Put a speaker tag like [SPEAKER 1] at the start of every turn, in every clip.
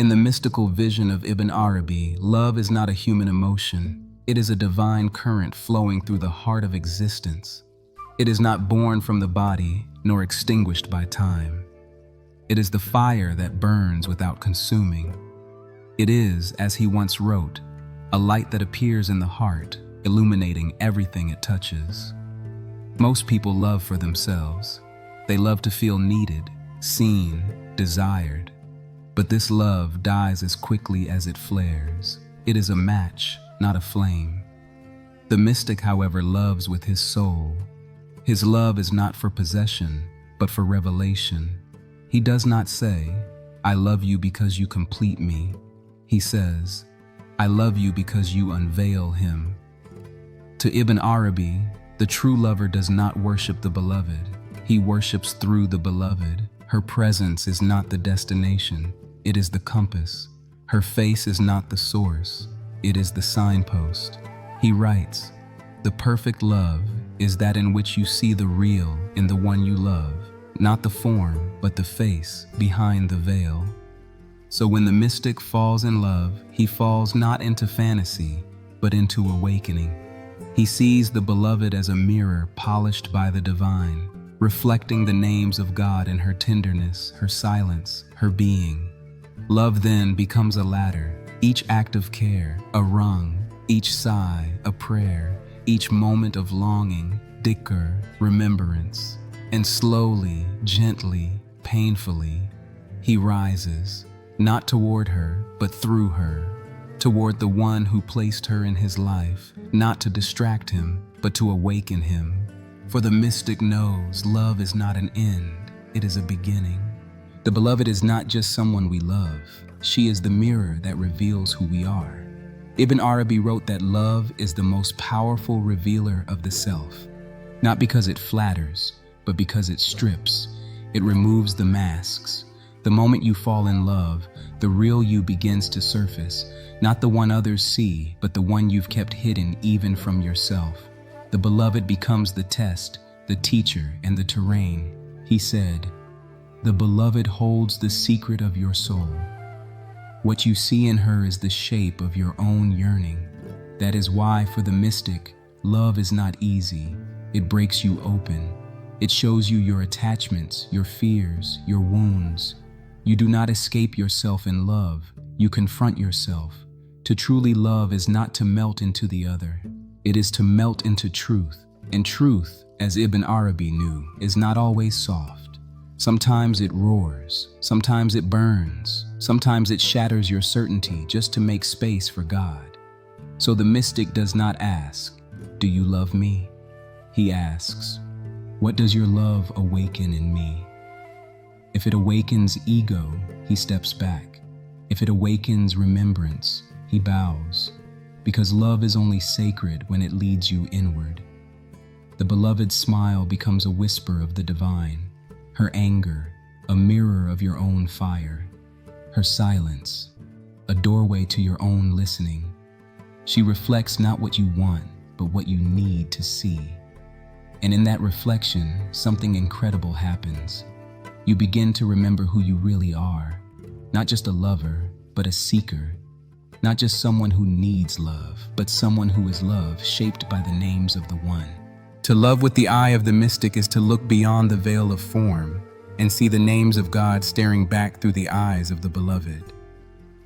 [SPEAKER 1] In the mystical vision of Ibn Arabi, love is not a human emotion. It is a divine current flowing through the heart of existence. It is not born from the body, nor extinguished by time. It is the fire that burns without consuming. It is, as he once wrote, a light that appears in the heart, illuminating everything it touches. Most people love for themselves. They love to feel needed, seen, desired. But this love dies as quickly as it flares. It is a match, not a flame. The mystic, however, loves with his soul. His love is not for possession, but for revelation. He does not say, "I love you because you complete me." He says, "I love you because you unveil him." To Ibn Arabi, the true lover does not worship the beloved. He worships through the beloved. Her presence is not the destination. It is the compass. Her face is not the source. It is the signpost. He writes, "The perfect love is that in which you see the real in the one you love, not the form, but the face behind the veil." So when the mystic falls in love, he falls not into fantasy, but into awakening. He sees the beloved as a mirror polished by the divine, reflecting the names of God in her tenderness, her silence, her being. Love then becomes a ladder, each act of care, a rung, each sigh, a prayer, each moment of longing, dhikr, remembrance. And slowly, gently, painfully, he rises, not toward her, but through her, toward the one who placed her in his life, not to distract him, but to awaken him. For the mystic knows love is not an end, it is a beginning. The beloved is not just someone we love. She is the mirror that reveals who we are. Ibn Arabi wrote that love is the most powerful revealer of the self, not because it flatters, but because it strips. It removes the masks. The moment you fall in love, the real you begins to surface, not the one others see, but the one you've kept hidden even from yourself. The beloved becomes the test, the teacher, and the terrain. He said, "The beloved holds the secret of your soul." What you see in her is the shape of your own yearning. That is why, for the mystic, love is not easy. It breaks you open. It shows you your attachments, your fears, your wounds. You do not escape yourself in love. You confront yourself. To truly love is not to melt into the other. It is to melt into truth. And truth, as Ibn Arabi knew, is not always soft. Sometimes it roars. Sometimes it burns. Sometimes it shatters your certainty just to make space for God. So the mystic does not ask, "Do you love me?" He asks, "What does your love awaken in me?" If it awakens ego, he steps back. If it awakens remembrance, he bows. Because love is only sacred when it leads you inward. The beloved's smile becomes a whisper of the divine. Her anger, a mirror of your own fire. Her silence, a doorway to your own listening. She reflects not what you want, but what you need to see. And in that reflection, something incredible happens. You begin to remember who you really are. Not just a lover, but a seeker. Not just someone who needs love, but someone who is love, shaped by the names of the one. To love with the eye of the mystic is to look beyond the veil of form and see the names of God staring back through the eyes of the beloved.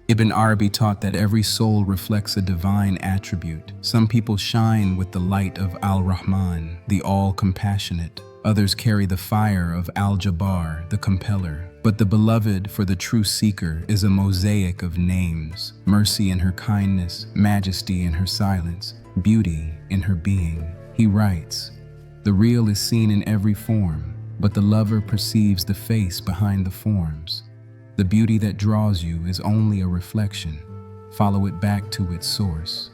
[SPEAKER 1] Ibn Arabi taught that every soul reflects a divine attribute. Some people shine with the light of Al-Rahman, the all-compassionate. Others carry the fire of Al-Jabbar, the compeller. But the beloved, for the true seeker, is a mosaic of names. Mercy in her kindness, majesty in her silence, beauty in her being. He writes, "The real is seen in every form, but the lover perceives the face behind the forms. The beauty that draws you is only a reflection. Follow it back to its source."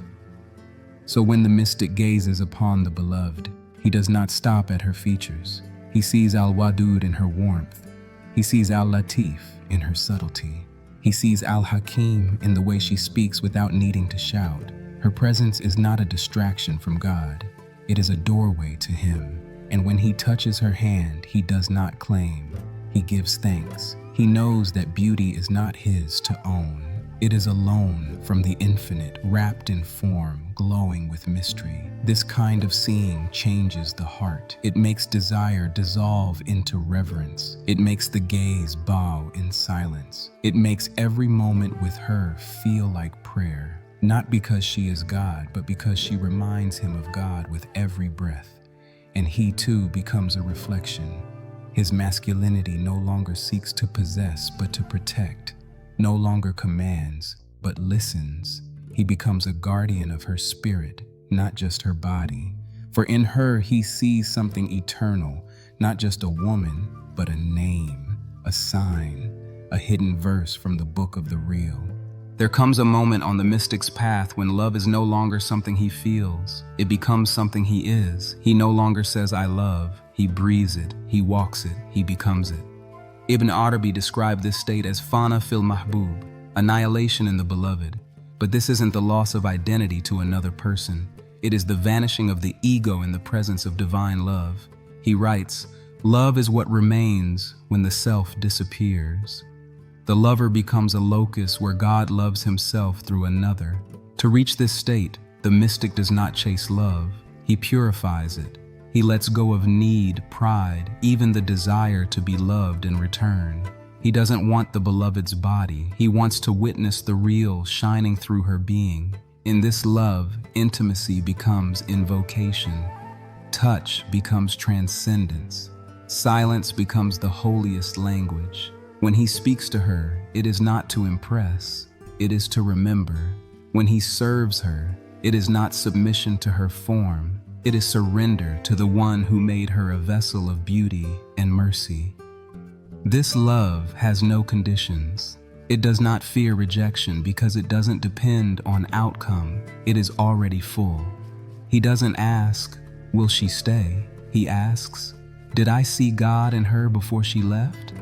[SPEAKER 1] So when the mystic gazes upon the beloved, he does not stop at her features. He sees Al-Wadud in her warmth. He sees Al-Latif in her subtlety. He sees Al-Hakim in the way she speaks without needing to shout. Her presence is not a distraction from God. It is a doorway to Him. And when He touches her hand, He does not claim. He gives thanks. He knows that beauty is not his to own. It is a loan from the infinite, wrapped in form, glowing with mystery. This kind of seeing changes the heart. It makes desire dissolve into reverence. It makes the gaze bow in silence. It makes every moment with her feel like prayer, not because she is God, but because she reminds him of God with every breath. And he too becomes a reflection. His masculinity no longer seeks to possess, but to protect. No longer commands, but listens. He becomes a guardian of her spirit, not just her body. For in her, he sees something eternal, not just a woman, but a name, a sign, a hidden verse from the book of the real. There comes a moment on the mystic's path when love is no longer something he feels. It becomes something he is. He no longer says, "I love." He breathes it, he walks it, he becomes it. Ibn Arabi described this state as fana fil mahbub, annihilation in the beloved. But this isn't the loss of identity to another person. It is the vanishing of the ego in the presence of divine love. He writes, "Love is what remains when the self disappears." The lover becomes a locus where God loves himself through another. To reach this state, the mystic does not chase love, he purifies it. He lets go of need, pride, even the desire to be loved in return. He doesn't want the beloved's body. He wants to witness the real shining through her being. In this love, intimacy becomes invocation. Touch becomes transcendence. Silence becomes the holiest language. When he speaks to her, it is not to impress, it is to remember. When he serves her, it is not submission to her form. It is surrender to the one who made her a vessel of beauty and mercy. This love has no conditions. It does not fear rejection because it doesn't depend on outcome. It is already full. He doesn't ask, "Will she stay?" He asks, "Did I see God in her before she left?"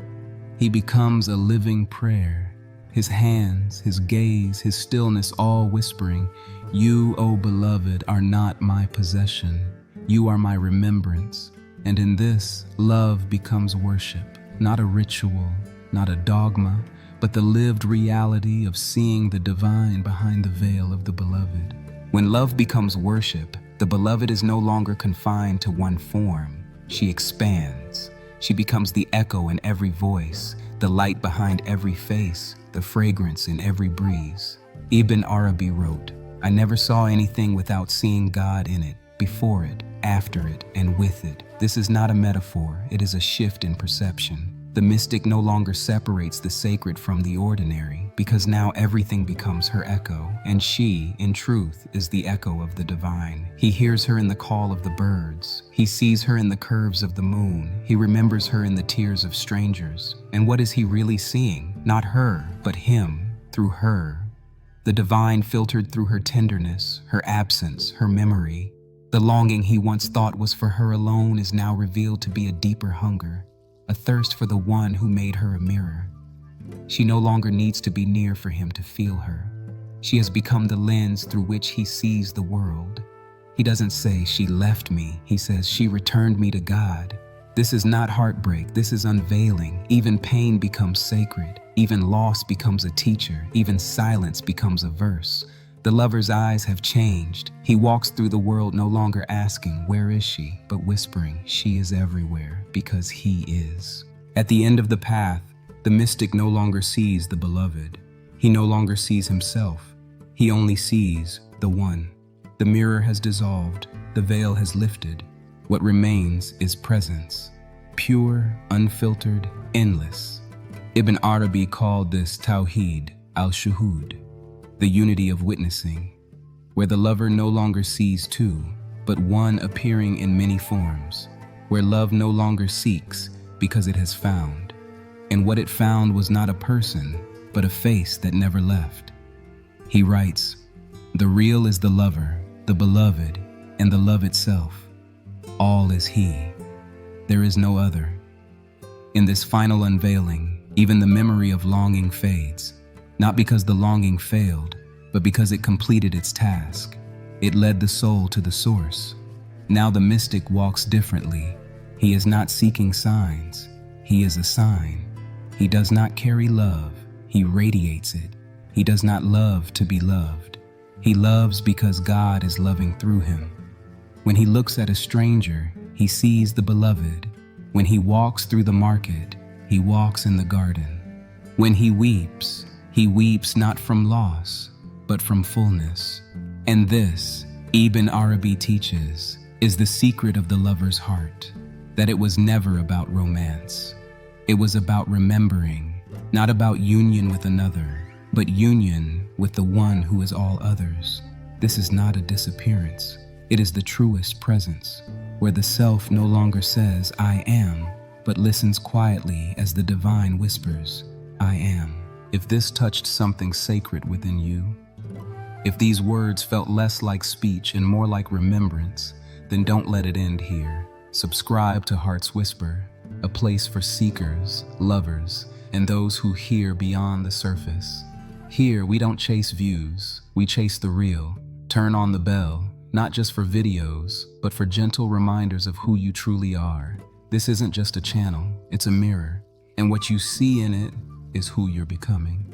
[SPEAKER 1] He becomes a living prayer. His hands, his gaze, his stillness all whispering, "You, O beloved, are not my possession. You are my remembrance." And in this, love becomes worship, not a ritual, not a dogma, but the lived reality of seeing the divine behind the veil of the beloved. When love becomes worship, the beloved is no longer confined to one form. She expands. She becomes the echo in every voice, the light behind every face, the fragrance in every breeze. Ibn Arabi wrote, "I never saw anything without seeing God in it, before it, after it, and with it." This is not a metaphor, it is a shift in perception. The mystic no longer separates the sacred from the ordinary, because now everything becomes her echo, and she, in truth, is the echo of the divine. He hears her in the call of the birds. He sees her in the curves of the moon. He remembers her in the tears of strangers. And what is he really seeing? Not her, but him, through her. The divine filtered through her tenderness, her absence, her memory. The longing he once thought was for her alone is now revealed to be a deeper hunger, a thirst for the one who made her a mirror. She no longer needs to be near for him to feel her. She has become the lens through which he sees the world. He doesn't say, "She left me." He says, "She returned me to God." This is not heartbreak, this is unveiling. Even pain becomes sacred. Even loss becomes a teacher. Even silence becomes a verse. The lover's eyes have changed. He walks through the world no longer asking, "Where is she?" but whispering, "She is everywhere," because he is. At the end of the path, the mystic no longer sees the beloved. He no longer sees himself. He only sees the one. The mirror has dissolved. The veil has lifted. What remains is presence. Pure, unfiltered, endless. Ibn Arabi called this Tawheed al-Shuhud, the unity of witnessing, where the lover no longer sees two, but one appearing in many forms, where love no longer seeks because it has found. And what it found was not a person, but a face that never left. He writes, "The real is the lover, the beloved, and the love itself. All is he. There is no other." In this final unveiling, even the memory of longing fades, not because the longing failed, but because it completed its task. It led the soul to the source. Now the mystic walks differently. He is not seeking signs. He is a sign. He does not carry love, he radiates it. He does not love to be loved. He loves because God is loving through him. When he looks at a stranger, he sees the beloved. When he walks through the market, he walks in the garden. When he weeps not from loss, but from fullness. And this, Ibn Arabi teaches, is the secret of the lover's heart, that it was never about romance. It was about remembering, not about union with another, but union with the one who is all others. This is not a disappearance. It is the truest presence, where the self no longer says, I am, but listens quietly as the divine whispers, I am. If this touched something sacred within you, if these words felt less like speech and more like remembrance, then don't let it end here. Subscribe to Heart's Whisper, a place for seekers, lovers, and those who hear beyond the surface. Here, we don't chase views, we chase the real. Turn on the bell, not just for videos, but for gentle reminders of who you truly are. This isn't just a channel, it's a mirror, and what you see in it is who you're becoming.